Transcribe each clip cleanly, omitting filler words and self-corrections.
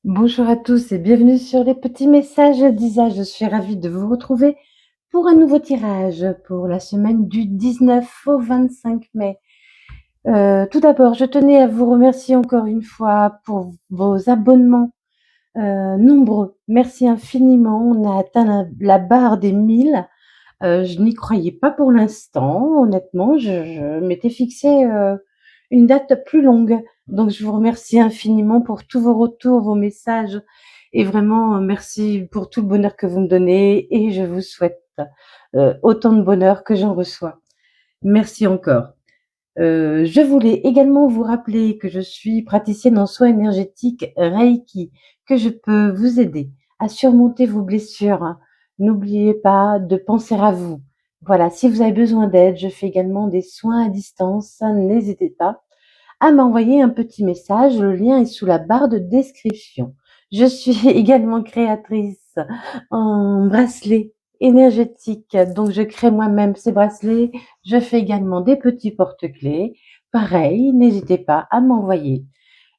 Bonjour à tous et bienvenue sur les petits messages d'Isa. Je suis ravie de vous retrouver pour un nouveau tirage pour la semaine du 19 au 25 mai. Tout d'abord, je tenais à vous remercier encore une fois pour vos abonnements nombreux. Merci infiniment. On a atteint la barre des 1000. Je n'y croyais pas pour l'instant, honnêtement. Je m'étais fixé une date plus longue. Donc, je vous remercie infiniment pour tous vos retours, vos messages. Et vraiment, merci pour tout le bonheur que vous me donnez. Et je vous souhaite autant de bonheur que j'en reçois. Merci encore. Je voulais également vous rappeler que je suis praticienne en soins énergétiques Reiki, que je peux vous aider à surmonter vos blessures. N'oubliez pas de penser à vous. Voilà, si vous avez besoin d'aide, je fais également des soins à distance. N'hésitez pas à m'envoyer un petit message. Le lien est sous la barre de description. Je suis également créatrice en bracelet énergétique. Donc, je crée moi-même ces bracelets. Je fais également des petits porte-clés. Pareil, n'hésitez pas à m'envoyer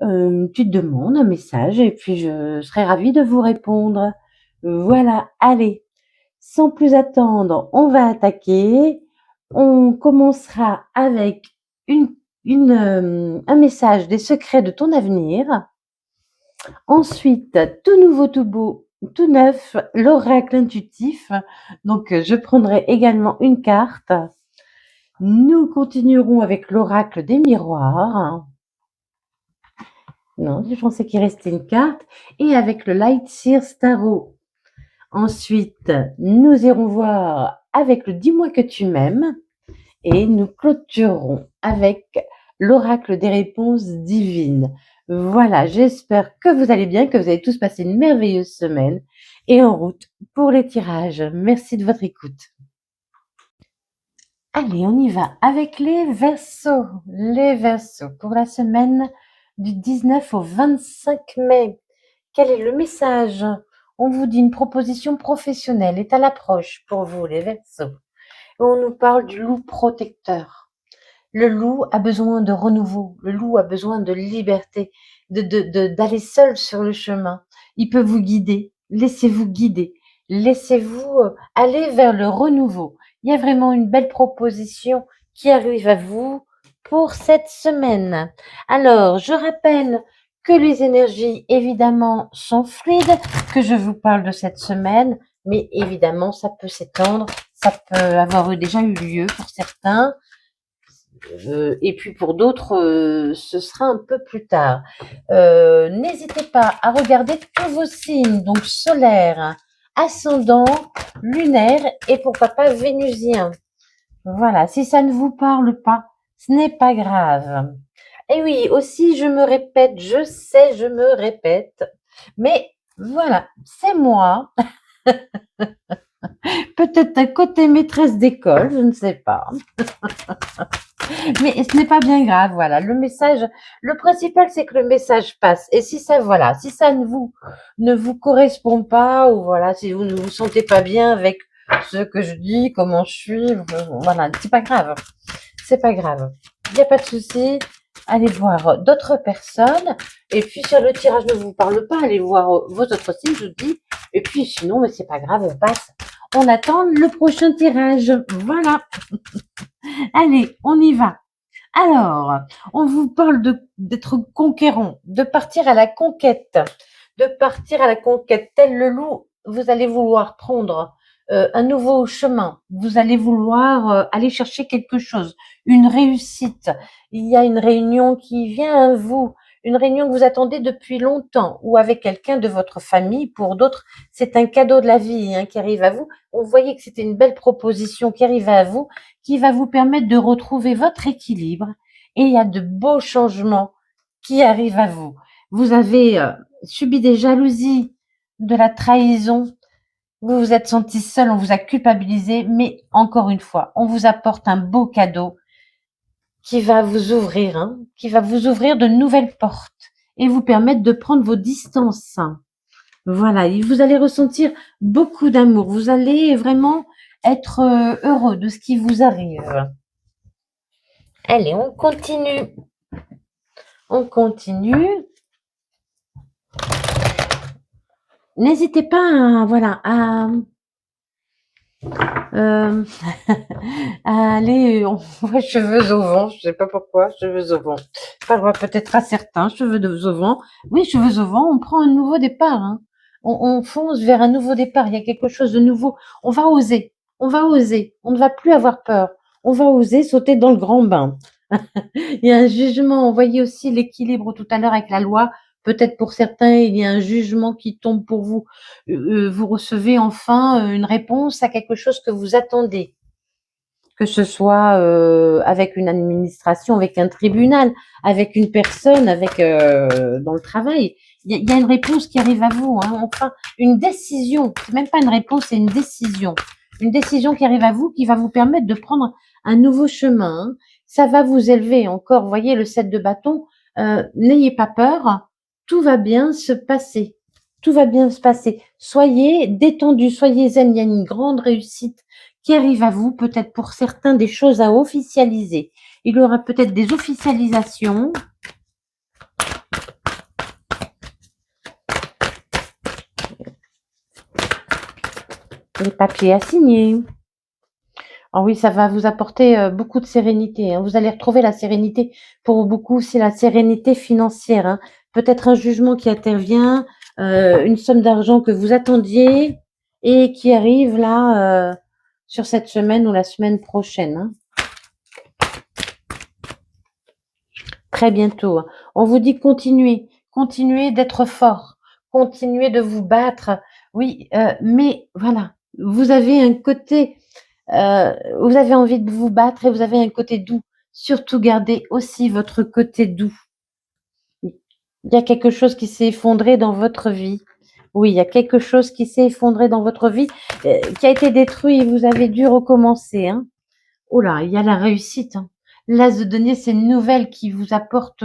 une petite demande, un message, et puis je serai ravie de vous répondre. Voilà, allez, sans plus attendre, on va attaquer. On commencera avec un message des secrets de ton avenir. Ensuite, tout nouveau, tout beau, tout neuf, l'oracle intuitif. Donc, je prendrai également une carte. Nous continuerons avec l'oracle des miroirs. Non, je pensais qu'il restait une carte. Et avec le Light Sears Tarot. Ensuite, nous irons voir avec le Dis-moi que tu m'aimes. Et nous clôturerons avec l'oracle des réponses divines. Voilà, j'espère que vous allez bien, que vous avez tous passé une merveilleuse semaine et en route pour les tirages. Merci de votre écoute. Allez, on y va avec les Verseaux. Les Verseaux pour la semaine du 19 au 25 mai. Quel est le message? On vous dit une proposition professionnelle est à l'approche pour vous, les Verseaux. On nous parle du loup protecteur. Le loup a besoin de renouveau, le loup a besoin de liberté, d'aller seul sur le chemin. Il peut vous guider, laissez-vous guider, laissez-vous aller vers le renouveau. Il y a vraiment une belle proposition qui arrive à vous pour cette semaine. Alors, je rappelle que les énergies, évidemment, sont fluides, que je vous parle de cette semaine, mais évidemment, ça peut s'étendre, ça peut avoir déjà eu lieu pour certains. Et puis pour d'autres, ce sera un peu plus tard. N'hésitez pas à regarder tous vos signes, donc solaire, ascendant, lunaire et pourquoi pas vénusien. Voilà, si ça ne vous parle pas, ce n'est pas grave. Et oui, aussi, je me répète, je sais, je me répète, mais voilà, c'est moi. Peut-être un côté maîtresse d'école, je ne sais pas. Mais ce n'est pas bien grave, voilà. Le message, le principal, c'est que le message passe. Et si ça, voilà, si ça ne vous correspond pas, ou voilà, si vous ne vous sentez pas bien avec ce que je dis, comment je suis, voilà, c'est pas grave. C'est pas grave. Il n'y a pas de souci. Allez voir d'autres personnes. Et puis, si le tirage ne vous parle pas, allez voir vos autres signes, je vous dis. Et puis, sinon, mais c'est pas grave, on passe. On attend le prochain tirage. Voilà. Allez, on y va. Alors, on vous parle d'être conquérant, de partir à la conquête, de partir à la conquête. Tel le loup, vous allez vouloir prendre un nouveau chemin. Vous allez vouloir aller chercher quelque chose, une réussite. Il y a une réunion qui vient à vous, une réunion que vous attendez depuis longtemps, ou avec quelqu'un de votre famille. Pour d'autres, c'est un cadeau de la vie qui arrive à vous. On voyait que c'était une belle proposition qui arrive à vous, qui va vous permettre de retrouver votre équilibre. Et il y a de beaux changements qui arrivent à vous. Vous avez subi des jalousies, de la trahison. Vous vous êtes senti seul, on vous a culpabilisé, mais encore une fois, on vous apporte un beau cadeau qui va vous ouvrir, qui va vous ouvrir de nouvelles portes et vous permettre de prendre vos distances. Voilà, et vous allez ressentir beaucoup d'amour. Vous allez vraiment être heureux de ce qui vous arrive. Allez, on continue. On continue. n'hésitez pas à, voilà, euh, à aller, on voit cheveux au vent, je sais pas pourquoi, cheveux au vent. Pas le droit peut-être à certains, au vent. Oui, cheveux au vent, on prend un nouveau départ, hein. On fonce vers un nouveau départ, il y a quelque chose de nouveau. On va oser, on va oser, on ne va plus avoir peur. On va oser sauter dans le grand bain. Il y a un jugement. On voyait aussi l'équilibre tout à l'heure avec la loi. Peut-être pour certains, il y a un jugement qui tombe pour vous. Vous recevez enfin une réponse à quelque chose que vous attendez, que ce soit avec une administration, avec un tribunal, avec une personne, avec dans le travail. Il y a une réponse qui arrive à vous, hein. Enfin, une décision. C'est même pas une réponse, c'est une décision. Une décision qui arrive à vous, qui va vous permettre de prendre un nouveau chemin, hein. Ça va vous élever encore. Vous voyez le 7 de bâton. N'ayez pas peur. Tout va bien se passer. Tout va bien se passer. Soyez détendus, soyez zen. Il y a une grande réussite qui arrive à vous, peut-être pour certains des choses à officialiser. Il y aura peut-être des officialisations. Les papiers à signer. Ah oui, ça va vous apporter beaucoup de sérénité, hein. Vous allez retrouver la sérénité. Pour beaucoup, c'est la sérénité financière, hein. Peut-être un jugement qui intervient, une somme d'argent que vous attendiez et qui arrive là sur cette semaine ou la semaine prochaine, hein. Très bientôt, hein. On vous dit continuez, continuez d'être fort, continuez de vous battre. Oui, mais voilà, vous avez un côté, vous avez envie de vous battre et vous avez un côté doux. Surtout gardez aussi votre côté doux. Il y a quelque chose qui s'est effondré dans votre vie. Oui, il y a quelque chose qui s'est effondré dans votre vie, qui a été détruit et vous avez dû recommencer, hein. Oh là, il y a la réussite, hein. L'as de denier, c'est une nouvelle qui vous apporte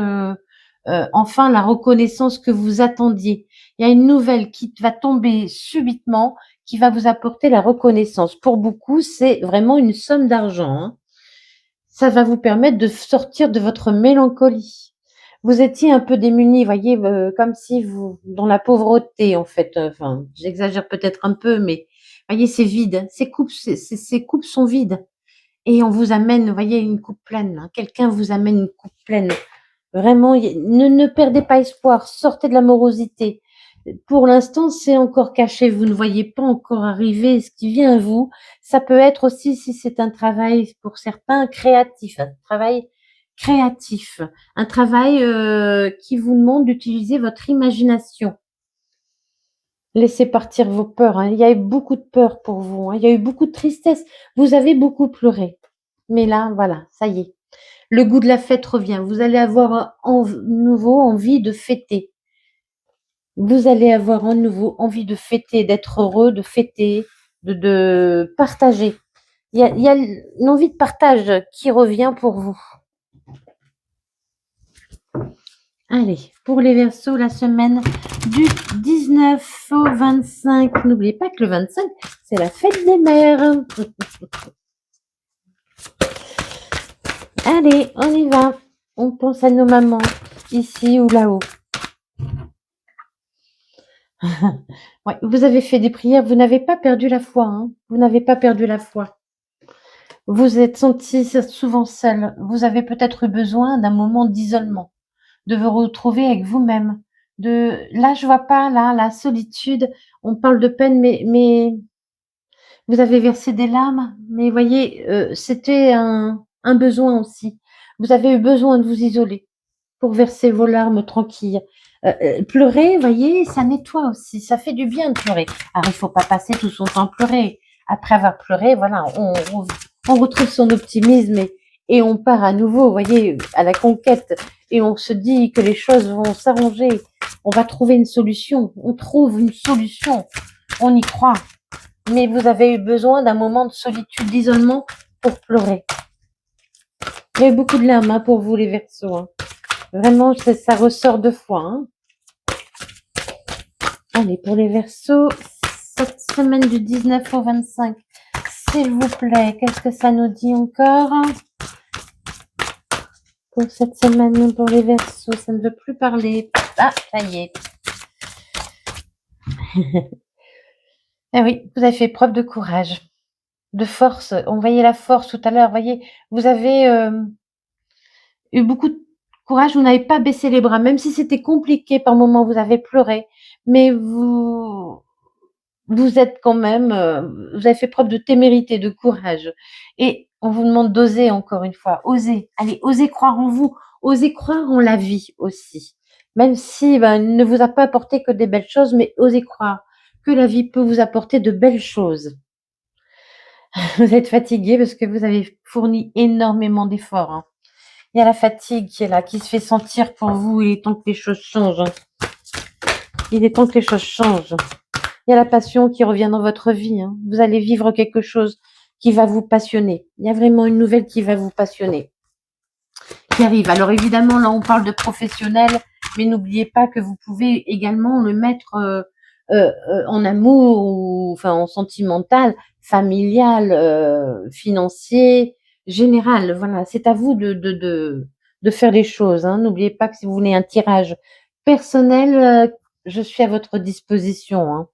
enfin la reconnaissance que vous attendiez. Il y a une nouvelle qui va tomber subitement, qui va vous apporter la reconnaissance. Pour beaucoup, c'est vraiment une somme d'argent, hein. Ça va vous permettre de sortir de votre mélancolie. Vous étiez un peu démunis, voyez, comme si vous, dans la pauvreté, en fait. Enfin, j'exagère peut-être un peu, mais voyez, c'est vide. Ces coupes sont vides. Et on vous amène, vous voyez, une coupe pleine, hein. Quelqu'un vous amène une coupe pleine. Vraiment, ne perdez pas espoir. Sortez de la morosité. Pour l'instant, c'est encore caché. Vous ne voyez pas encore arriver ce qui vient à vous. Ça peut être aussi, si c'est un travail pour certains, créatif. Un travail créatif. Un travail qui vous demande d'utiliser votre imagination. Laissez partir vos peurs, hein. Il y a eu beaucoup de peur pour vous, hein. Il y a eu beaucoup de tristesse. Vous avez beaucoup pleuré. Mais là, voilà, ça y est. Le goût de la fête revient. Vous allez avoir nouveau envie de fêter. Vous allez avoir en nouveau envie de fêter, d'être heureux, de fêter, de partager. Il y a une envie de partage qui revient pour vous. Allez, pour les Verseaux, la semaine du 19 au 25. N'oubliez pas que le 25, c'est la fête des mères. Allez, on y va. On pense à nos mamans, ici ou là-haut. Ouais, vous avez fait des prières, vous n'avez pas perdu la foi, hein. Vous n'avez pas perdu la foi. Vous êtes senti souvent seul. Vous avez peut-être eu besoin d'un moment d'isolement, de vous retrouver avec vous-même. Là, je vois pas, là, la solitude. On parle de peine, mais vous avez versé des larmes. Mais voyez, c'était un besoin aussi. Vous avez eu besoin de vous isoler pour verser vos larmes tranquilles. Pleurer, voyez, ça nettoie aussi, ça fait du bien de pleurer. Alors, il faut pas passer tout son temps à pleurer. Après avoir pleuré, voilà, on retrouve son optimisme et on part à nouveau, voyez, à la conquête. Et on se dit que les choses vont s'arranger. On va trouver une solution. On trouve une solution. On y croit. Mais vous avez eu besoin d'un moment de solitude, d'isolement pour pleurer. Il y a eu beaucoup de larmes, hein, pour vous, les Verseaux, hein. Vraiment, ça ressort deux fois, hein. Allez, pour les Verseaux, cette semaine du 19 au 25, s'il vous plaît, qu'est-ce que ça nous dit encore? Pour cette semaine, pour les Verseaux, ça ne veut plus parler. Ah, ça y est. Ah oui, vous avez fait preuve de courage, de force. On voyait la force tout à l'heure. Voyez, vous avez eu beaucoup de courage. Vous n'avez pas baissé les bras, même si c'était compliqué par moments. Vous avez pleuré, mais vous êtes quand même, vous avez fait preuve de témérité, de courage. Et on vous demande d'oser encore une fois, oser. Allez, osez croire en vous, osez croire en la vie aussi. Même si ben, elle ne vous a pas apporté que des belles choses, mais osez croire que la vie peut vous apporter de belles choses. Vous êtes fatigué parce que vous avez fourni énormément d'efforts, hein. Il y a la fatigue qui est là, qui se fait sentir pour vous. Il est temps que les choses changent, hein. Il est temps que les choses changent. Il y a la passion qui revient dans votre vie, hein. Vous allez vivre quelque chose qui va vous passionner. Il y a vraiment une nouvelle qui va vous passionner, qui arrive. Alors évidemment, là, on parle de professionnel, mais n'oubliez pas que vous pouvez également le mettre en amour ou enfin en sentimental, familial, financier, général. Voilà, c'est à vous de faire les choses, hein. N'oubliez pas que si vous voulez un tirage personnel, je suis à votre disposition, hein.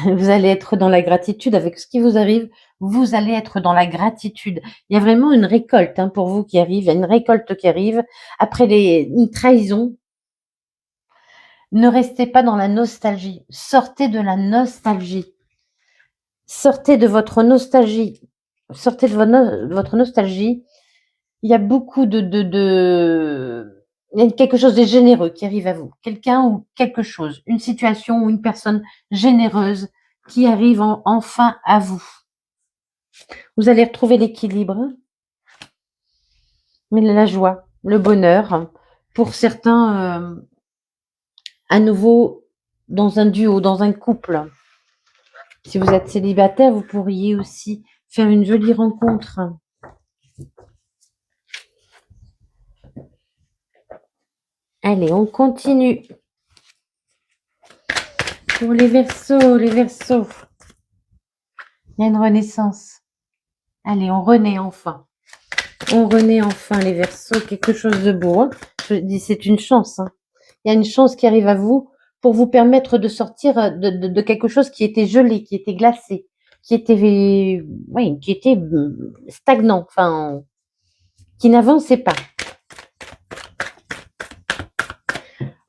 Vous allez être dans la gratitude avec ce qui vous arrive. Vous allez être dans la gratitude. Il y a vraiment une récolte hein, pour vous qui arrive. Il y a une récolte qui arrive après une trahison. Ne restez pas dans la nostalgie. Sortez de la nostalgie. Sortez de votre nostalgie. Sortez de votre nostalgie. Il y a beaucoup il y a quelque chose de généreux qui arrive à vous. Quelqu'un ou quelque chose. Une situation ou une personne généreuse qui arrive enfin à vous. Vous allez retrouver l'équilibre, mais la joie, le bonheur. Pour certains, à nouveau, dans un duo, dans un couple. Si vous êtes célibataire, vous pourriez aussi faire une jolie rencontre. Allez, on continue. Pour les Verseaux, les Verseaux. Il y a une renaissance. Allez, on renaît enfin. On renaît enfin les Verseaux, quelque chose de beau, hein. Je dis, c'est une chance, hein. Il y a une chance qui arrive à vous pour vous permettre de sortir de quelque chose qui était gelé, qui était glacé, qui était, oui, qui était stagnant, enfin, qui n'avançait pas.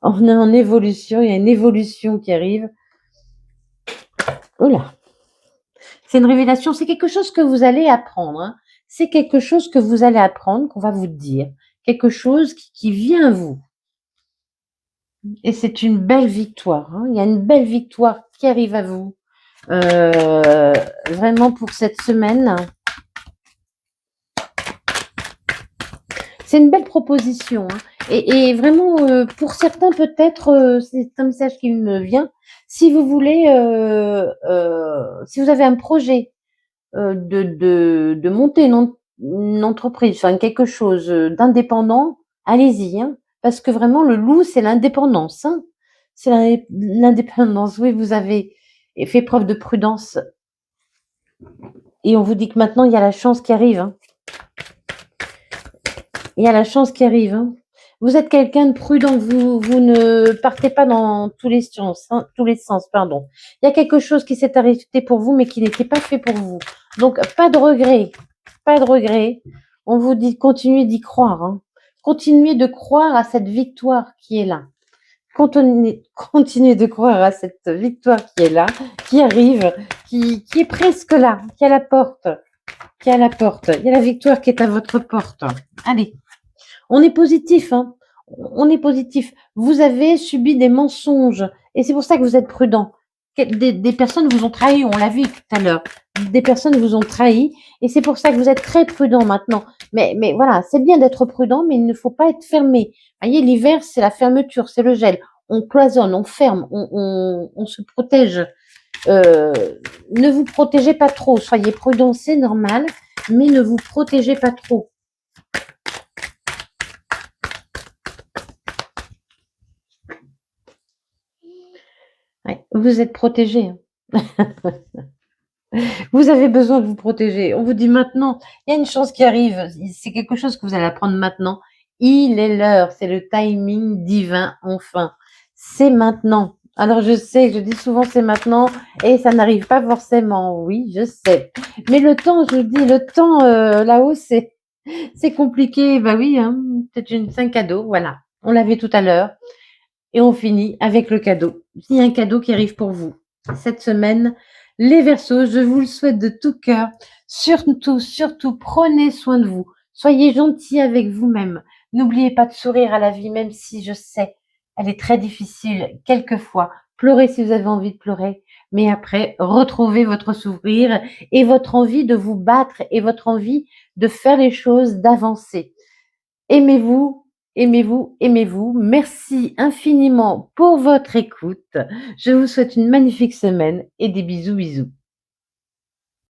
On est en évolution, il y a une évolution qui arrive. Oula. C'est une révélation, c'est quelque chose que vous allez apprendre, hein. C'est quelque chose que vous allez apprendre, qu'on va vous dire. Quelque chose qui vient à vous. Et c'est une belle victoire, hein. Il y a une belle victoire qui arrive à vous. Vraiment pour cette semaine. C'est une belle proposition, hein. Et vraiment, pour certains peut-être, c'est un message qui me vient. Si vous voulez, si vous avez un projet de monter une entreprise, enfin quelque chose d'indépendant, allez-y, hein, parce que vraiment le loup, c'est l'indépendance, hein. C'est l'indépendance. Oui, vous avez fait preuve de prudence et on vous dit que maintenant il y a la chance qui arrive, hein. Il y a la chance qui arrive, hein. Vous êtes quelqu'un de prudent, vous ne partez pas dans tous les sens, hein, tous les sens, pardon. Il y a quelque chose qui s'est arrêté pour vous, mais qui n'était pas fait pour vous. Donc, pas de regret, pas de regret. On vous dit, continuez d'y croire, hein. Continuez de croire à cette victoire qui est là. Continuez de croire à cette victoire qui est là, qui arrive, qui est presque là, qui est à la porte, qui est à la porte. Il y a la victoire qui est à votre porte. Allez. On est positif, hein. On est positif. Vous avez subi des mensonges et c'est pour ça que vous êtes prudent. Des personnes vous ont trahi, on l'a vu tout à l'heure. Des personnes vous ont trahi et c'est pour ça que vous êtes très prudent maintenant. Mais voilà, c'est bien d'être prudent, mais il ne faut pas être fermé. Vous voyez, l'hiver, c'est la fermeture, c'est le gel. On cloisonne, on ferme, on se protège. Euh, ne vous protégez pas trop. Soyez prudent, c'est normal, mais ne vous protégez pas trop. Ouais, vous êtes protégé, hein. Vous avez besoin de vous protéger. On vous dit maintenant, il y a une chance qui arrive. C'est quelque chose que vous allez apprendre maintenant. Il est l'heure. C'est le timing divin, enfin. C'est maintenant. Alors je sais, je dis souvent c'est maintenant et ça n'arrive pas forcément. Oui, je sais. Mais le temps, je vous dis, le temps là-haut, c'est compliqué. Bah oui, hein, c'est un cadeau, voilà. On l'avait tout à l'heure et on finit avec le cadeau. Il y a un cadeau qui arrive pour vous cette semaine. Les Verseaux, je vous le souhaite de tout cœur. Surtout, surtout, prenez soin de vous. Soyez gentils avec vous-même. N'oubliez pas de sourire à la vie, même si je sais, elle est très difficile quelquefois. Pleurez si vous avez envie de pleurer, mais après, retrouvez votre sourire et votre envie de vous battre et votre envie de faire les choses, d'avancer. Aimez-vous, aimez-vous, aimez-vous. Merci infiniment pour votre écoute. Je vous souhaite une magnifique semaine et des bisous, bisous.